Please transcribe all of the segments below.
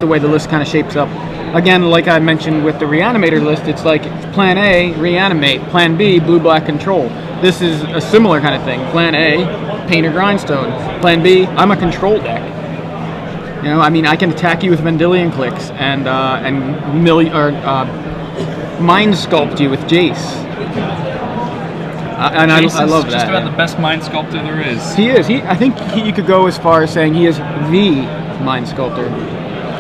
the way the list kind of shapes up. Again, like I mentioned with the Reanimator list, it's like Plan A, Reanimate. Plan B, Blue-Black Control. This is a similar kind of thing. Plan A, Painter Grindstone. Plan B, I'm a control deck. You know, I mean, I can attack you with Vendilion Clicks and Mind Sculpt you with Jace. And I love that. Just about the best Mind Sculptor there is. He is. I think you could go as far as saying he is the Mind Sculptor.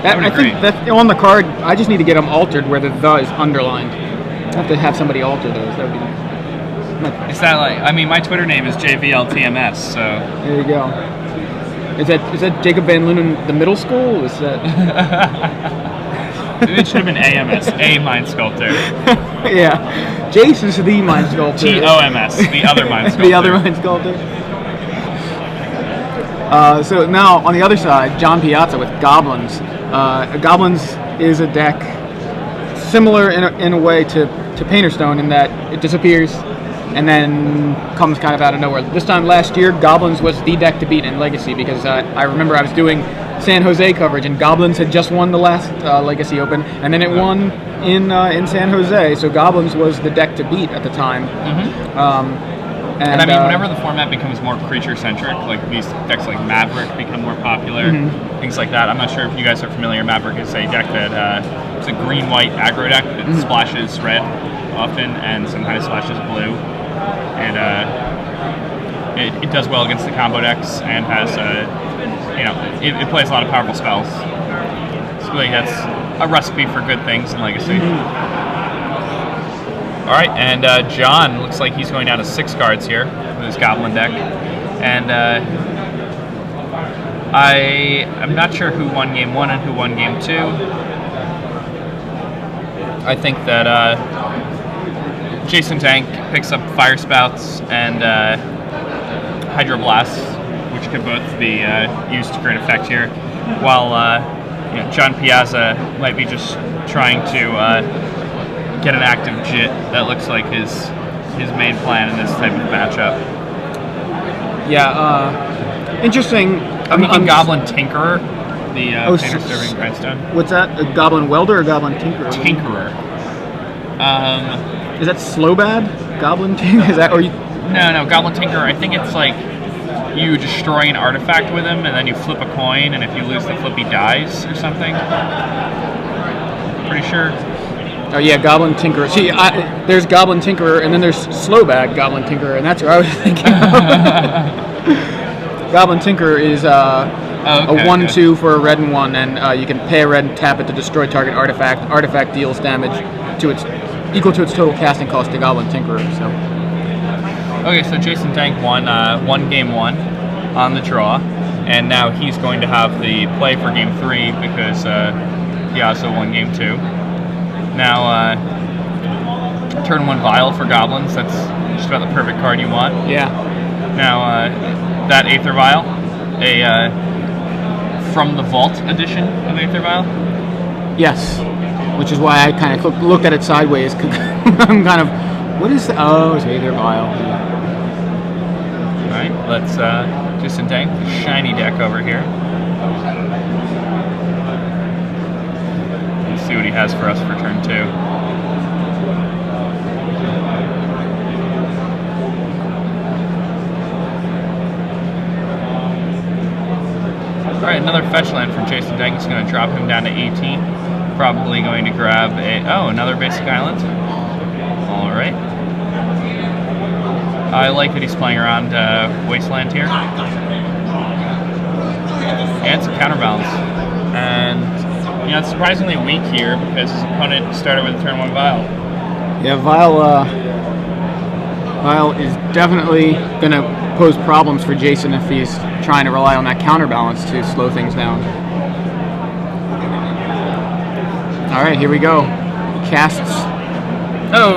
I think that on the card, I just need to get them altered where the is underlined. I have to have somebody alter those. That would be. Is that like? I mean, my Twitter name is JVLTMS. So there you go. Is that Jacob Van Lunen, the middle school? Is that? It should have been AMS, A Mind Sculptor. Yeah, Jace is the Mind Sculptor. TOMS, the other Mind Sculptor. The other Mind Sculptor. So now on the other side, John Piazza with Goblins. Goblins is a deck similar in a way to Painter Stone in that it disappears and then comes kind of out of nowhere. This time last year, Goblins was the deck to beat in Legacy because I remember I was doing San Jose coverage and Goblins had just won the last Legacy Open and then it won in San Jose, so Goblins was the deck to beat at the time. And I mean, whenever the format becomes more creature-centric, like these decks like Maverick become more popular, things like that. I'm not sure if you guys are familiar. Maverick is a deck that it's a green-white aggro deck that splashes red often and sometimes splashes blue. And it does well against the combo decks and has, it plays a lot of powerful spells. So really that's a recipe for good things in Legacy. All right, and John looks like he's going down to 6 cards here with his Goblin deck. And I'm not sure who won Game 1 and who won Game 2. I think that Jason Dank picks up Fire Spouts and Hydroblasts, which could both be used to great effect here, while John Piazza might be just trying to get an active Jit. That looks like his main plan in this type of matchup. Yeah, interesting. I'm thinking Goblin Tinkerer, the Painter Serving Grindstone. What's that? A Goblin Welder or Goblin Tinkerer? Tinkerer. Is that Slowbad? Goblin Tinkerer? Is that or you? No, Goblin Tinkerer. I think it's like you destroy an artifact with him, and then you flip a coin, and if you lose the flip, he dies or something. Pretty sure. Oh yeah, Goblin Tinkerer. See, there's Goblin Tinkerer, and then there's Slowbag Goblin Tinkerer, and that's what I was thinking of. Goblin Tinkerer is a 1/2 for a red and 1, and you can pay a red and tap it to destroy target artifact. Artifact deals damage equal to its total casting cost to Goblin Tinkerer. So. Okay, so Jason Dank won Game 1 on the draw, and now he's going to have the play for Game 3 because he also won Game 2. Now, turn 1 Vial for Goblins. That's just about the perfect card you want. Yeah. Now, that Aether Vial, a From the Vault edition of Aether Vial. Yes, which is why I kind of looked at it sideways. Cause I'm kind of, what is? It's Aether Vial. All right, let's Jason Dank, the shiny deck over here. See what he has for us for turn 2. Alright, another fetch land from Jason Dank. He's going to drop him down to 18. Probably going to grab another basic island. Alright. I like that he's playing around Wasteland here. And it's a counterbalance. And it's surprisingly weak here because his opponent started with a turn 1 Vial. Yeah, Vial is definitely going to pose problems for Jason if he's trying to rely on that counterbalance to slow things down. All right, here we go. Casts. Oh,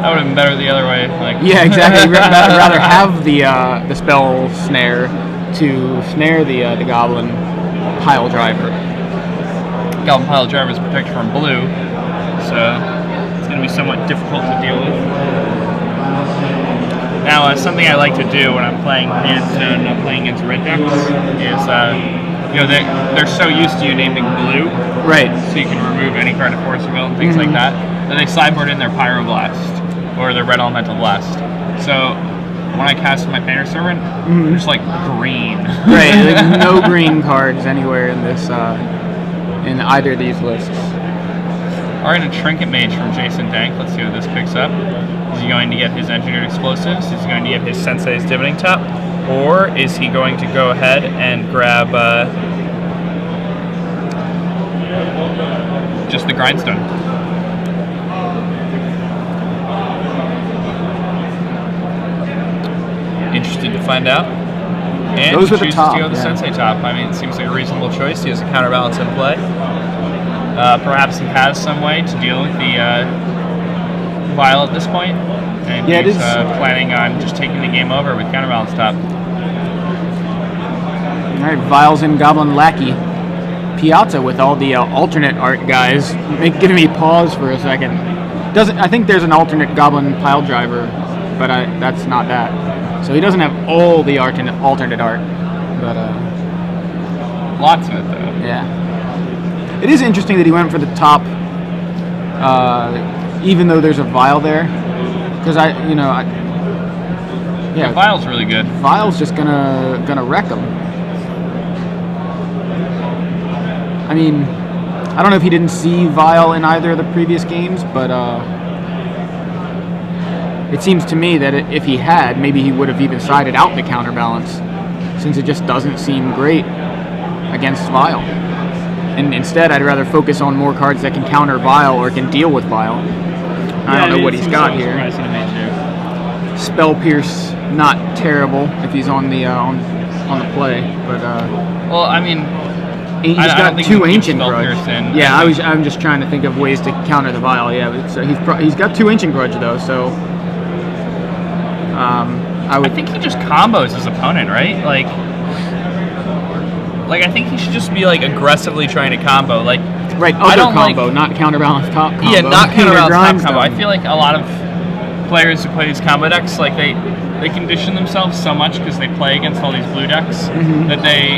that would have been better the other way. Yeah, exactly. rather have the spell snare to snare the Goblin Pile Driver. Goblin Pile Driver is protected from blue, so it's going to be somewhat difficult to deal with. Now, something I like to do when I'm playing against red decks is you know, they're so used to you naming blue, Right. so you can remove any card of Force of Will and things like that they sideboard in their Pyroblast or their Red Elemental Blast. So when I cast my Painter Servant, there's like green. Right, like no green cards anywhere in this, in either of these lists. All right, a Trinket Mage from Jason Dank. Let's see what this picks up. Is he going to get his Engineered Explosives? Is he going to get his Sensei's Dividing Top? Or is he going to go ahead and grab just the Grindstone? Interested to find out. And Those he are the chooses top, to go the yeah. Sensei Top. I mean, it seems like a reasonable choice. He has a counterbalance in play. Perhaps he has some way to deal with the Vial at this point, and Yeah, he's planning on just taking the game over with counterbalance top. All right, Vials and Goblin Lackey. Piazza with all the alternate art guys, giving me pause for a second. I think there's an alternate Goblin pile driver, but that's not that. So he doesn't have all the alternate art, but Lots of it though. yeah. It is interesting that he went for the top, even though there's a Vial there, because Yeah, Vial's really good. Vial's just gonna wreck him. I mean, I don't know if he didn't see Vial in either of the previous games, but it seems to me that if he had, maybe he would have even sided out the counterbalance, since it just doesn't seem great against Vial. And instead, I'd rather focus on more cards that can counter Vial or can deal with Vial. I don't know what he's got here. Spell Pierce, not terrible if he's on the play, but well, I mean, he's I don't got think 2 he Ancient Spell Grudge. Pierce in. Yeah, I'm just trying to think of ways to counter the Vial. Yeah, but so he's got 2 Ancient Grudge though, so I think he just combos his opponent, right? Like I think he should just be like aggressively trying to combo. Like right, I don't combo, not counterbalance top combo. Yeah, not counterbalance top Grindstone. combo. I feel like a lot of players who play these combo decks, like they condition themselves so much because they play against all these blue decks that they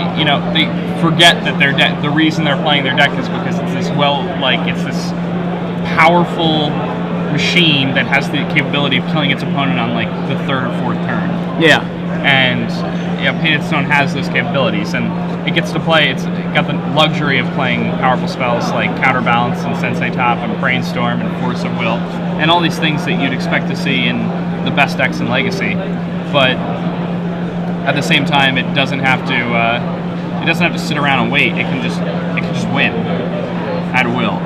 forget that their deck. The reason they're playing their deck is because it's this this powerful machine that has the capability of killing its opponent on like the 3rd or 4th turn. Yeah. And Painted Stone has those capabilities, and it gets to play. It's got the luxury of playing powerful spells like Counterbalance and Sensei Top and Brainstorm and Force of Will, and all these things that you'd expect to see in the best decks in Legacy. But at the same time, it doesn't have to. It doesn't have to sit around and wait. It can just win at will.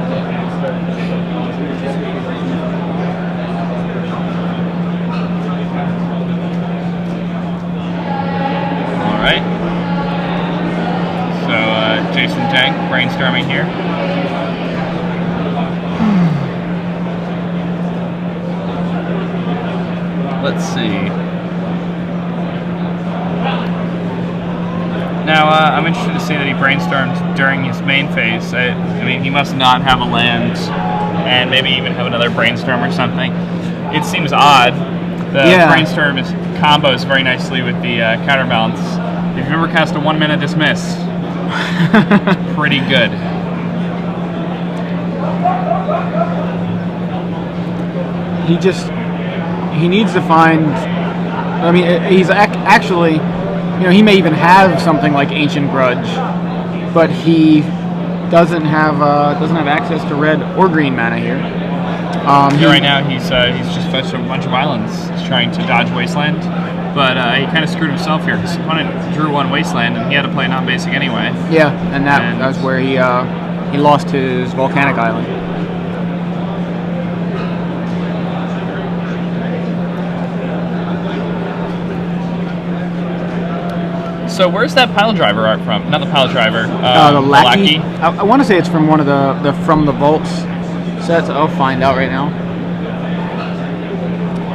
Alright. So, Jason Dank brainstorming here. Let's see. Now, I'm interested to see that he brainstormed during his main phase. I mean, he must not have a land and maybe even have another brainstorm or something. It seems odd. The brainstorm combos very nicely with the counterbalance. If you've ever cast a 1-mana dismiss, pretty good. He needs to find. I mean, he's actually, he may even have something like Ancient Grudge, but he doesn't have access to red or green mana here. Right now, he's just fetched a bunch of islands. He's trying to dodge Wasteland, but he kind of screwed himself here. His opponent drew 1 Wasteland, and he had to play non-basic anyway. Yeah, and that was where he lost his Volcanic Island. So where's that pile driver art from? Not the pile driver. The Lackey. I want to say it's from one of the From the Vaults sets. I'll find out right now.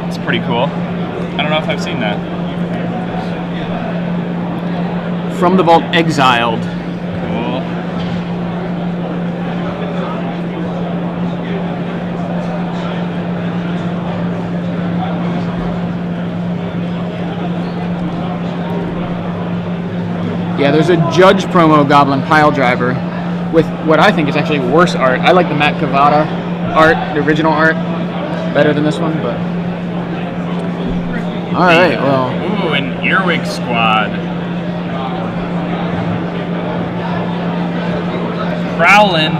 It's pretty cool. I don't know if I've seen that. From the Vault Exiled. Cool. Yeah, there's a Judge promo Goblin Pile Driver with what I think is actually worse art. I like the Matt Cavada art, the original art, better than this one, but... Alright, well... Ooh, an Earwig Squad. Prowlin.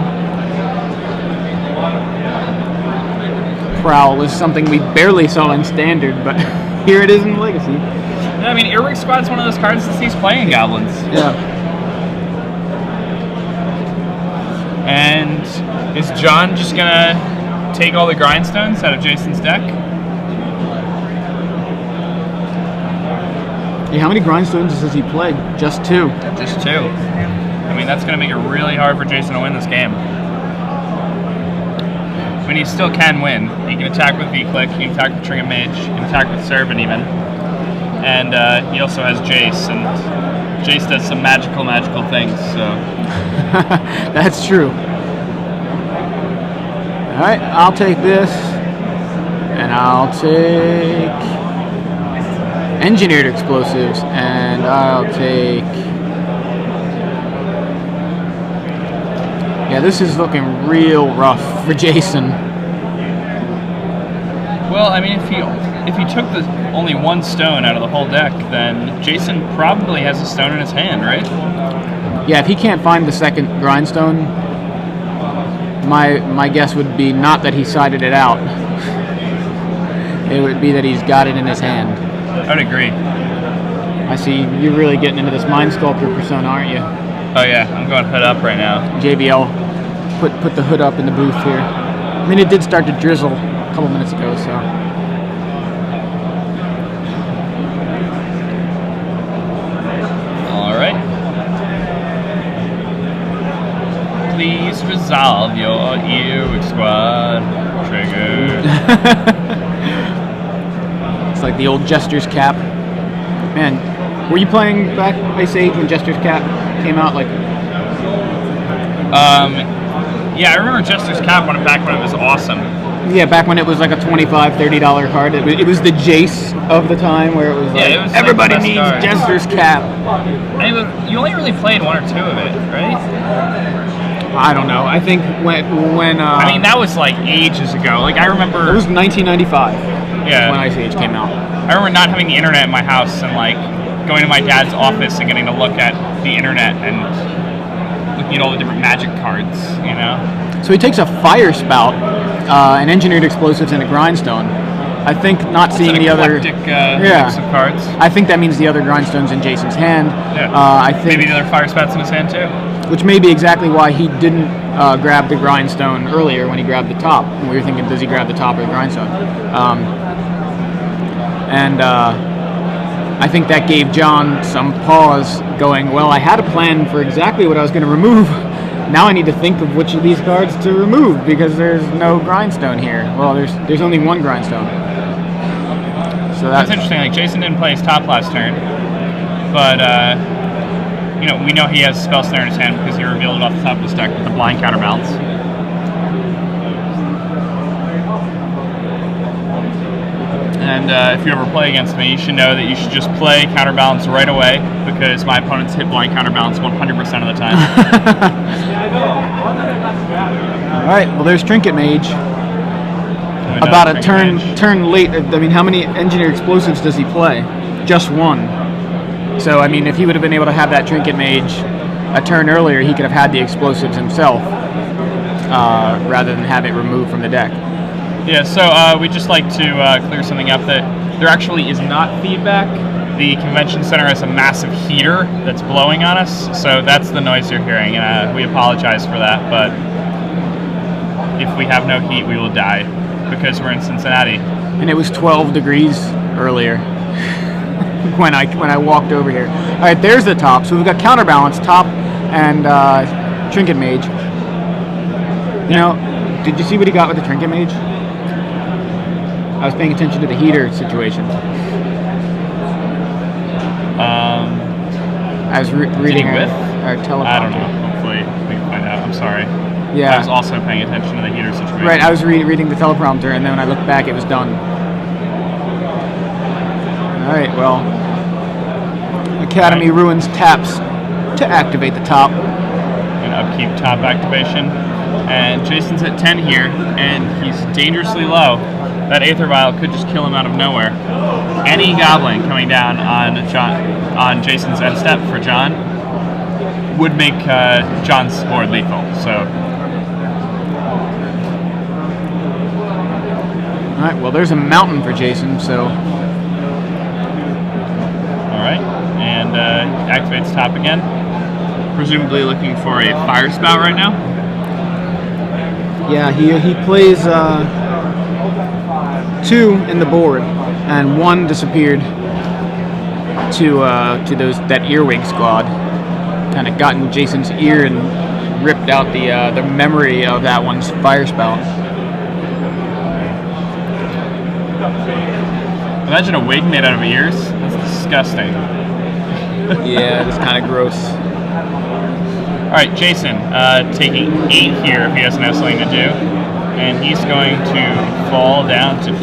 Prowl is something we barely saw in Standard, but here it is in Legacy. Yeah, I mean, Earwig Squad's one of those cards that sees playing Goblins. Yeah. And is John just gonna take all the grindstones out of Jason's deck? Yeah, how many grindstones does he play? Just 2. Just 2. I mean, that's gonna make it really hard for Jason to win this game. I mean, he still can win. He can attack with V-Click, he can attack with Trinket Mage, he can attack with Servant even. And he also has Jace, and Jace does some magical things, so... That's true. Alright, I'll take this, and I'll take Engineered Explosives, and I'll take... Yeah, this is looking real rough for Jason. Well, I mean, if he took only 1 stone out of the whole deck, then Jason probably has a stone in his hand, right? Yeah, if he can't find the second grindstone, my guess would be not that he sided it out. It would be that he's got it in his hand. I'd agree. I see you're really getting into this Mind Sculptor persona, aren't you? Oh yeah, I'm going hood up right now. JBL, put the hood up in the booth here. I mean, it did start to drizzle a couple minutes ago, so. Alright. Please resolve your Earwig Squad. Triggered. It's like the old Jester's Cap. Man, were you playing back Ice Age when Jester's Cap came out? Like, yeah, I remember Jester's Cap back when it was awesome. yeah, back when it was like a $25, $30 card. It was the Jace of the time, where it was like, it was everybody like the needs best card. Jester's Cap. I mean, you only really played 1 or 2 of it, right? I don't know. I think when I mean, that was like ages ago. Like, I remember... it was 1995 Yeah. when Ice Age came out. I remember not having the internet in my house and like going to my dad's office and getting to look at the internet and looking at all the different Magic cards, you know? So he takes a Fire Spout, an Engineered Explosives, and a Grindstone. I think not seeing the other... mix of cards. I think that means the other Grindstone's in Jason's hand. Yeah. I think, Maybe the other Fire Spouts in his hand too. which may be exactly why he didn't grab the Grindstone earlier when he grabbed the top. We were thinking, does he grab the top or the Grindstone? I think that gave John some pause, going, well, I had a plan for exactly what I was going to remove. Now I need to think of which of these cards to remove, because there's no Grindstone here. Well, there's only 1 Grindstone. So That's interesting. Like, Jason didn't play his top last turn, but you know, we know he has Spell Snare in his hand because he revealed it off the top of his deck with the blind counterbalance. And if you ever play against me, you should know that you should just play counterbalance right away, because my opponents hit blind counterbalance 100% of the time. Alright, well, there's Trinket Mage. About a turn late. I mean, how many Engineered Explosives does he play? Just 1. So, I mean, if he would have been able to have that Trinket Mage a turn earlier, he could have had the Explosives himself, rather than have it removed from the deck. Yeah, so we'd just like to clear something up, that there actually is not feedback. The convention center has a massive heater that's blowing on us, so that's the noise you're hearing, and we apologize for that, but if we have no heat, we will die, because we're in Cincinnati. And it was 12 degrees earlier when I walked over here. All right, there's the top. So we've got Counterbalance, top, and Trinket Mage. You know, did you see what he got with the Trinket Mage? I was paying attention to the heater situation. I was reading our teleprompter. I don't know. Hopefully we can find out. I'm sorry. Yeah. I was also paying attention to the heater situation. Right, I was reading the teleprompter, and then when I looked back, it was done. All right, well, Academy Ruins taps to activate the top. And upkeep top activation. And Jason's at 10 here, and he's dangerously low. That Aether Vial could just kill him out of nowhere. Any Goblin coming down on Jason's end step for John would make John's board lethal. So, all right. Well, there's a mountain for Jason. So, all right, and activates top again. Presumably looking for a fire spout right now. yeah, he plays 2 in the board, and 1 disappeared to that Earwig squad. Kind of got in Jason's ear and ripped out the memory of that one's fire spout. Imagine a wig made out of ears. That's disgusting. Yeah, it's kind of gross. All right, Jason, taking 8 here if he doesn't have something to do, and he's going to fall down to 2.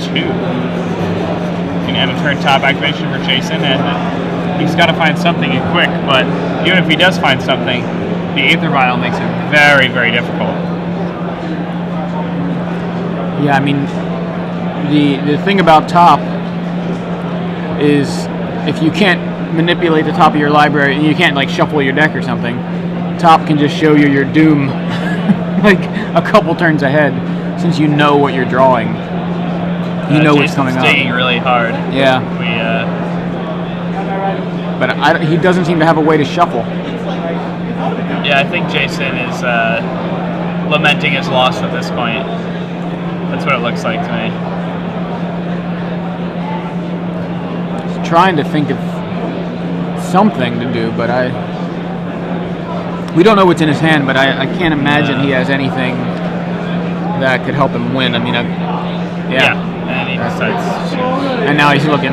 Can end a turn top activation for Jason, and he's got to find something in quick. But even if he does find something, the Aether Vial makes it very, very difficult. Yeah, I mean, the thing about top is if you can't manipulate the top of your library, you can't like shuffle your deck or something. Top can just show you your doom like a couple turns ahead, since you know what you're drawing. You know what's coming up. Jason's digging really hard. Yeah. But he doesn't seem to have a way to shuffle. Yeah, I think Jason is lamenting his loss at this point. That's what it looks like to me. He's trying to think of something to do, but we don't know what's in his hand, but I can't imagine he has anything that could help him win. I mean, yeah, and he decides. And now he's looking.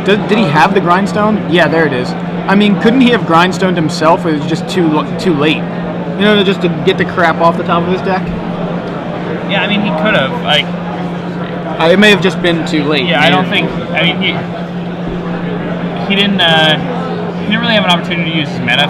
Did he have the grindstone? Yeah, there it is. I mean, couldn't he have grindstoned himself? It was just too late. You know, just to get the crap off the top of his deck. Yeah, I mean, he could have. Like, it may have just been too late. Yeah, I don't think. I mean, he didn't really have an opportunity to use his mana